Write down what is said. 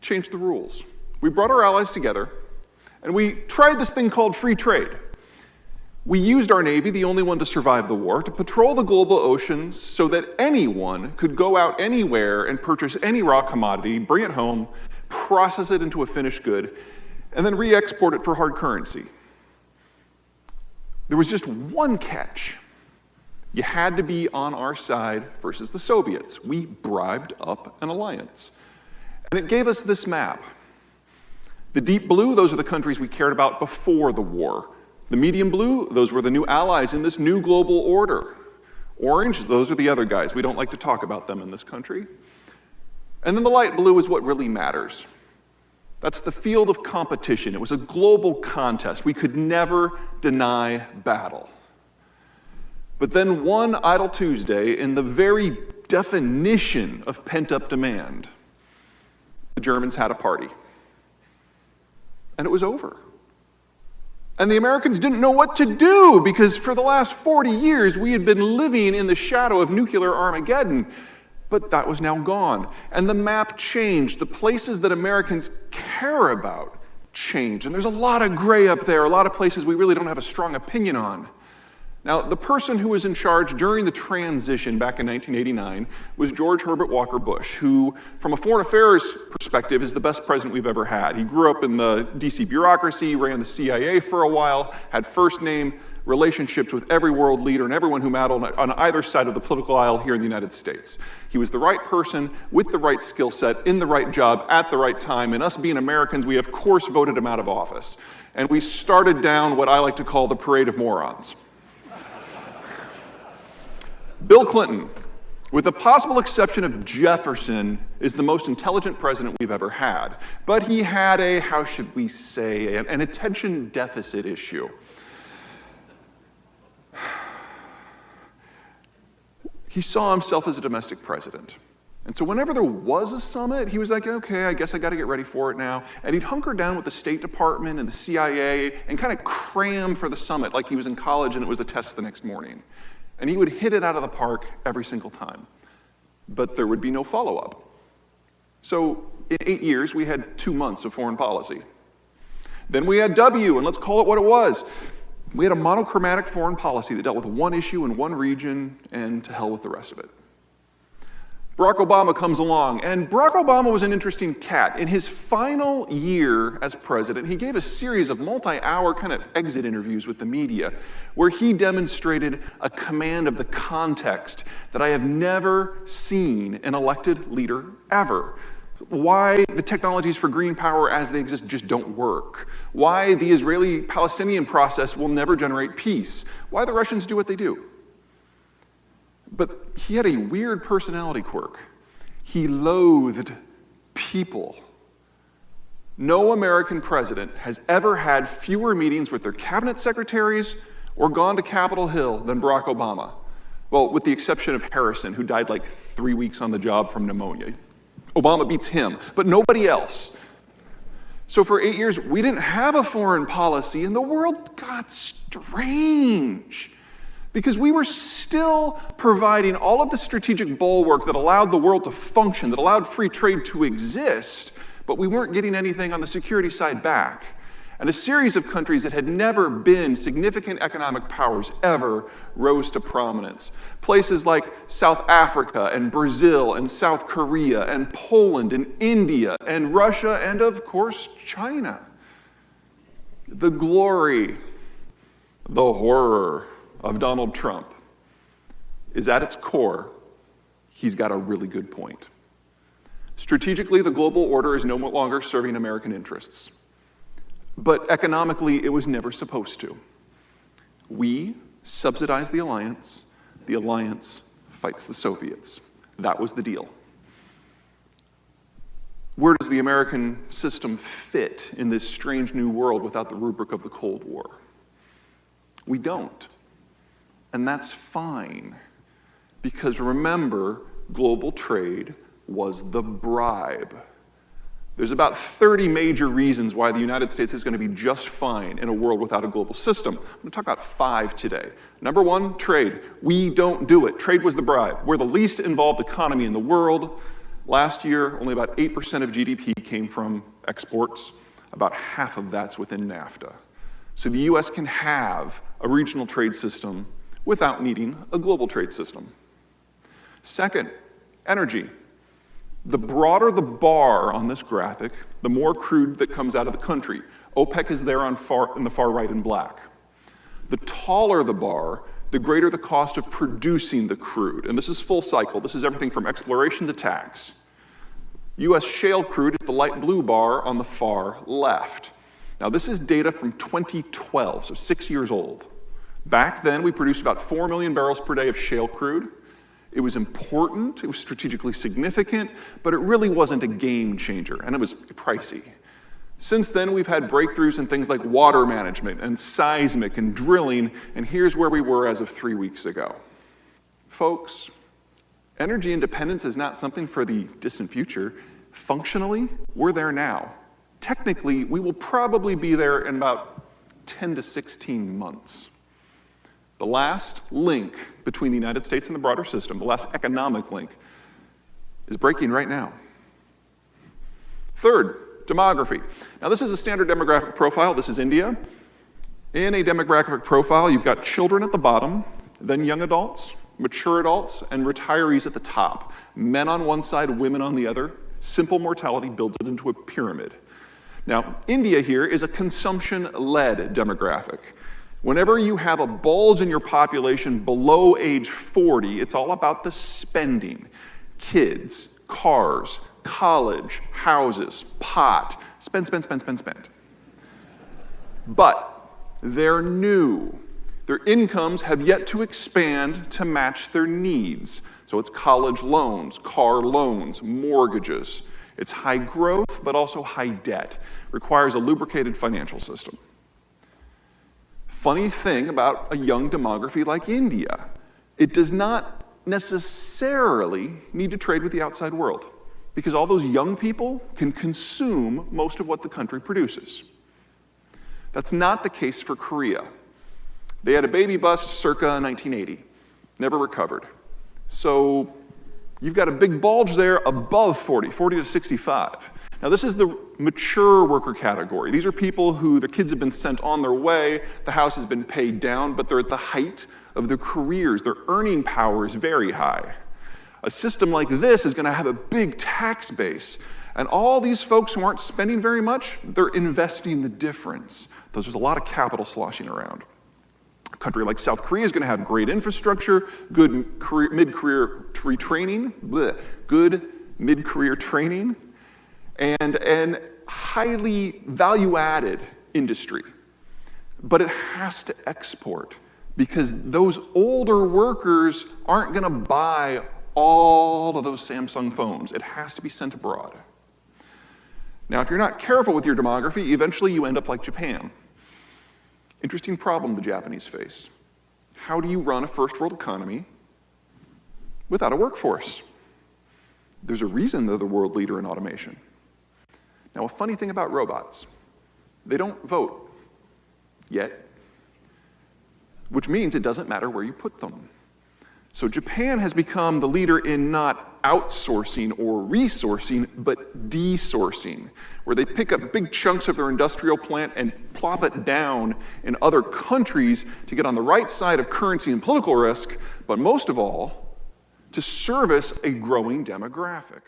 changed the rules. We brought our allies together, and we tried this thing called free trade. We used our Navy, the only one to survive the war, to patrol the global oceans so that anyone could go out anywhere and purchase any raw commodity, bring it home, process it into a finished good, and then re-export it for hard currency. There was just one catch. You had to be on our side versus the Soviets. We bribed up an alliance. And it gave us this map. The deep blue, those are the countries we cared about before the war. The medium blue, those were the new allies in this new global order. Orange, those are the other guys. We don't like to talk about them in this country. And then the light blue is what really matters. That's the field of competition. It was a global contest. We could never deny battle. But then one idle Tuesday, in the very definition of pent-up demand, the Germans had a party. And it was over. And the Americans didn't know what to do because for the last 40 years we had been living in the shadow of nuclear Armageddon. But that was now gone. And the map changed. The places that Americans care about changed. And there's a lot of gray up there, a lot of places we really don't have a strong opinion on. Now, the person who was in charge during the transition back in 1989 was George Herbert Walker Bush, who, from a foreign affairs perspective, is the best president we've ever had. He grew up in the DC bureaucracy, ran the CIA for a while, had first-name relationships with every world leader and everyone who mattered on either side of the political aisle here in the United States. He was the right person with the right skill set, in the right job, at the right time, and us being Americans, we of course voted him out of office. And we started down what I like to call the parade of morons. Bill Clinton, with the possible exception of Jefferson, is the most intelligent president we've ever had. But he had a, how should we say, an attention deficit issue. He saw himself as a domestic president. And so whenever there was a summit, he was like, okay, I guess I gotta get ready for it now. And he'd hunker down with the State Department and the CIA and kind of cram for the summit like he was in college and it was a test the next morning. And he would hit it out of the park every single time. But there would be no follow-up. So in 8 years, we had 2 months of foreign policy. Then we had W, and let's call it what it was. We had a monochromatic foreign policy that dealt with one issue in one region, and to hell with the rest of it. Barack Obama comes along, and Barack Obama was an interesting cat. In his final year as president, he gave a series of multi-hour kind of exit interviews with the media where he demonstrated a command of the context that I have never seen an elected leader ever. Why the technologies for green power as they exist just don't work. Why the Israeli-Palestinian process will never generate peace. Why the Russians do what they do. But he had a weird personality quirk. He loathed people. No American president has ever had fewer meetings with their cabinet secretaries or gone to Capitol Hill than Barack Obama. Well, with the exception of Harrison, who died like 3 weeks on the job from pneumonia. Obama beats him, but nobody else. So for 8 years, we didn't have a foreign policy, and the world got strange. Because we were still providing all of the strategic bulwark that allowed the world to function, that allowed free trade to exist, but we weren't getting anything on the security side back. And a series of countries that had never been significant economic powers ever rose to prominence. Places like South Africa and Brazil and South Korea and Poland and India and Russia and, of course, China. The glory, the horror of Donald Trump is at its core, he's got a really good point. Strategically, the global order is no longer serving American interests. But economically, it was never supposed to. We subsidize the alliance fights the Soviets. That was the deal. Where does the American system fit in this strange new world without the rubric of the Cold War? We don't. And that's fine, because remember, global trade was the bribe. There's about 30 major reasons why the United States is going to be just fine in a world without a global system. I'm going to talk about 5 today. Number 1, trade. We don't do it. Trade was the bribe. We're the least involved economy in the world. Last year, only about 8% of GDP came from exports. About half of that's within NAFTA. So the US can have a regional trade system without needing a global trade system. Second, energy. The broader the bar on this graphic, the more crude that comes out of the country. OPEC is there in the far right in black. The taller the bar, the greater the cost of producing the crude. And this is full cycle. This is everything from exploration to tax. US shale crude is the light blue bar on the far left. Now, this is data from 2012, so 6 years old. Back then, we produced about 4 million barrels per day of shale crude. It was important, it was strategically significant, but it really wasn't a game changer, and it was pricey. Since then, we've had breakthroughs in things like water management and seismic and drilling, and here's where we were as of 3 weeks ago. Folks, energy independence is not something for the distant future. Functionally, we're there now. Technically, we will probably be there in about 10 to 16 months. The last link between the United States and the broader system, the last economic link, is breaking right now. Third, demography. Now, this is a standard demographic profile. This is India. In a demographic profile, you've got children at the bottom, then young adults, mature adults, and retirees at the top. Men on one side, women on the other. Simple mortality builds it into a pyramid. Now, India here is a consumption-led demographic. Whenever you have a bulge in your population below age 40, it's all about the spending. Kids, cars, college, houses, pot, spend. But they're new. Their incomes have yet to expand to match their needs. So it's college loans, car loans, mortgages. It's high growth, but also high debt. Requires a lubricated financial system. Funny thing about a young demography like India, it does not necessarily need to trade with the outside world, because all those young people can consume most of what the country produces. That's not the case for Korea. They had a baby bust circa 1980, never recovered. So you've got a big bulge there above 40 to 65. Now, this is the mature worker category. These are people who their kids have been sent on their way, the house has been paid down, but they're at the height of their careers. Their earning power is very high. A system like this is going to have a big tax base, and all these folks who aren't spending very much, they're investing the difference. There's a lot of capital sloshing around. A country like South Korea is going to have great infrastructure, good mid-career training, and highly value-added industry. But it has to export, because those older workers aren't going to buy all of those Samsung phones. It has to be sent abroad. Now, if you're not careful with your demography, eventually you end up like Japan. Interesting problem the Japanese face. How do you run a first world economy without a workforce? There's a reason they're the world leader in automation. Now, a funny thing about robots, they don't vote yet, which means it doesn't matter where you put them. So Japan has become the leader in not outsourcing or resourcing, but desourcing, where they pick up big chunks of their industrial plant and plop it down in other countries to get on the right side of currency and political risk, but most of all, to service a growing demographic.